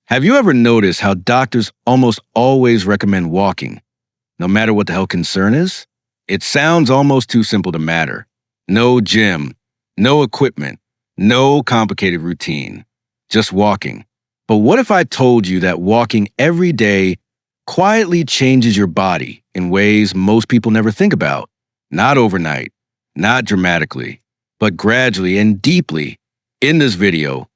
Have you ever noticed how doctors almost always recommend walking, no matter what the health concern is? It sounds almost too simple to matter. No gym, no equipment, no complicated routine, just walking. But what if I told you that walking every day quietly changes your body in ways most people never think about? Not overnight, not dramatically, but gradually and deeply. In this video,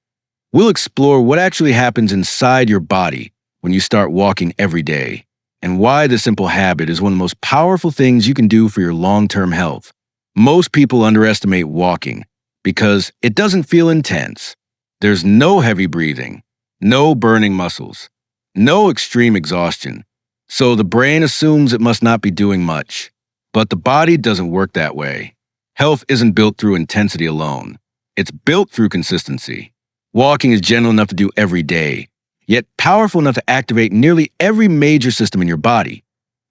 we'll explore what actually happens inside your body when you start walking every day, and why this simple habit is one of the most powerful things you can do for your long-term health. Most people underestimate walking because it doesn't feel intense. There's no heavy breathing, no burning muscles, no extreme exhaustion. So the brain assumes it must not be doing much. But the body doesn't work that way. Health isn't built through intensity alone. It's built through consistency. Walking is gentle enough to do every day, yet powerful enough to activate nearly every major system in your body.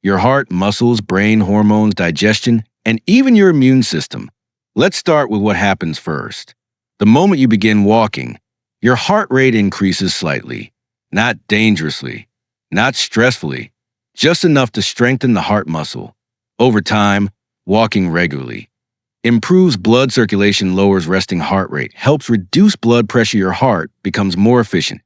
Your heart, muscles, brain, hormones, digestion, and even your immune system. Let's start with what happens first. The moment you begin walking, your heart rate increases slightly, not dangerously, not stressfully, just enough to strengthen the heart muscle. Over time, walking regularly improves blood circulation, lowers resting heart rate, helps reduce blood pressure. Your heart becomes more efficient,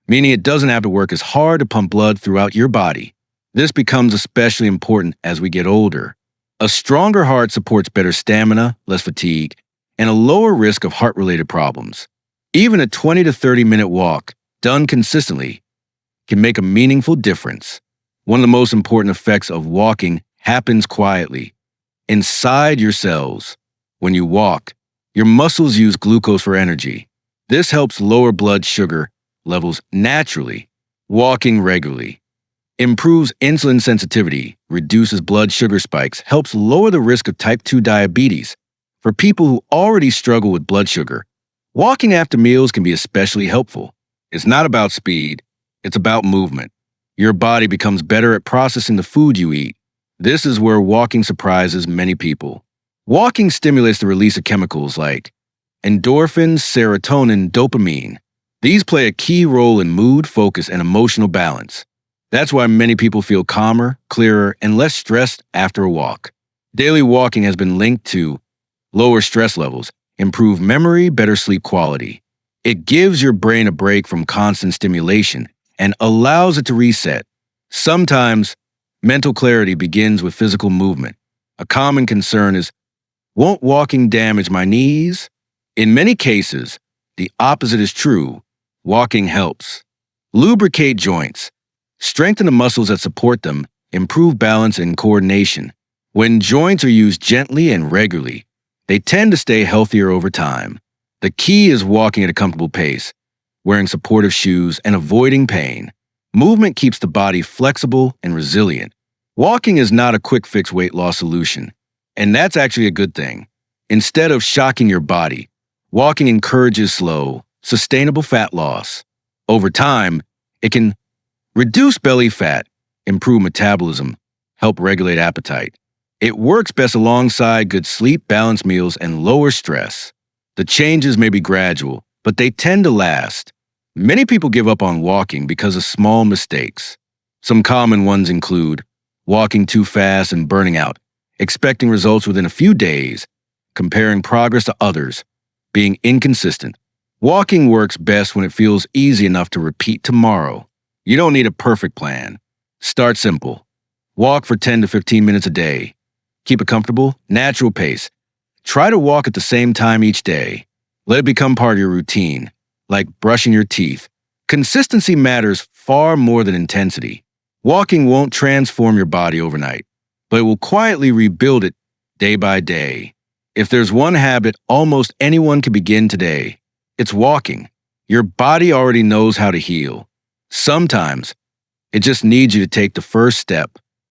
meaning it doesn't have to work as hard to pump blood throughout your body. This becomes especially important as we get older. A stronger heart supports better stamina, less fatigue, and a lower risk of heart-related problems. Even a 20 to 30-minute walk, done consistently, can make a meaningful difference. One of the most important effects of walking happens quietly, inside your cells. When you walk, your muscles use glucose for energy. This helps lower blood sugar levels naturally. Walking regularly improves insulin sensitivity, reduces blood sugar spikes, helps lower the risk of type 2 diabetes. For people who already struggle with blood sugar, walking after meals can be especially helpful. It's not about speed, it's about movement. Your body becomes better at processing the food you eat. This is where walking surprises many people. Walking stimulates the release of chemicals like endorphins, serotonin, dopamine. These play a key role in mood, focus, and emotional balance. That's why many people feel calmer, clearer, and less stressed after a walk. Daily walking has been linked to lower stress levels, improved memory, better sleep quality. It gives your brain a break from constant stimulation and allows it to reset. Sometimes, mental clarity begins with physical movement. A common concern is, won't walking damage my knees? In many cases, the opposite is true. Walking helps. Lubricate joints, strengthen the muscles that support them, improve balance and coordination. When joints are used gently and regularly, they tend to stay healthier over time. The key is walking at a comfortable pace, wearing supportive shoes, and avoiding pain. Movement keeps the body flexible and resilient. Walking is not a quick-fix weight loss solution, and that's actually a good thing. Instead of shocking your body, walking encourages slow, sustainable fat loss. Over time, it can reduce belly fat, improve metabolism, help regulate appetite. It works best alongside good sleep, balanced meals, and lower stress. The changes may be gradual, but they tend to last. Many people give up on walking because of small mistakes. Some common ones include walking too fast and burning out, expecting results within a few days, comparing progress to others, being inconsistent. Walking works best when it feels easy enough to repeat tomorrow. You don't need a perfect plan. Start simple. Walk for 10 to 15 minutes a day. Keep a comfortable, natural pace. Try to walk at the same time each day. Let it become part of your routine, like brushing your teeth. Consistency matters far more than intensity. Walking won't transform your body overnight, but it will quietly rebuild it day by day. If there's one habit almost anyone can begin today, it's walking. Your body already knows how to heal. Sometimes, it just needs you to take the first step.